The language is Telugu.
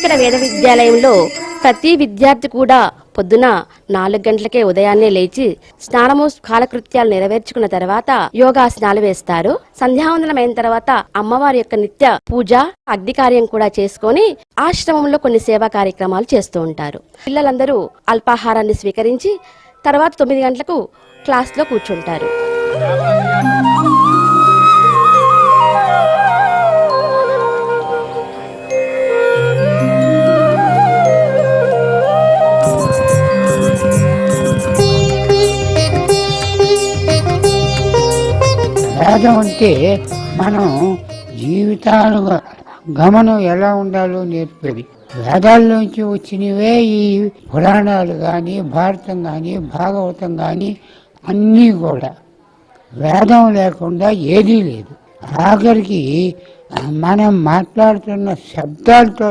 ఇక్కడ వేద విద్యాలయంలో ప్రతి విద్యార్థి కూడా పొద్దున 4 గంటలకే ఉదయాన్నే లేచి స్నానము కాలకృత్యాలు నెరవేర్చుకున్న తర్వాత యోగాసనాలు వేస్తారు. సంధ్యావందనమైన తర్వాత అమ్మవారి యొక్క నిత్య పూజ అగ్ని కార్యం కూడా చేసుకొని ఆశ్రమంలో కొన్ని సేవా కార్యక్రమాలు చేస్తూ ఉంటారు. పిల్లలందరూ అల్పాహారాన్ని స్వీకరించి తర్వాత 9 గంటలకు క్లాస్లో కూర్చుంటారు. వేదం అంటే మనం జీవితాలు గమనం ఎలా ఉండాలో నేర్పేది. వేదాల్లోంచి వచ్చినవే ఈ పురాణాలు కానీ, భారతం కానీ, భాగవతం కానీ అన్నీ కూడా. వేదం లేకుండా ఏదీ లేదు. ఆఖరికి మనం మాట్లాడుతున్న శబ్దాలతో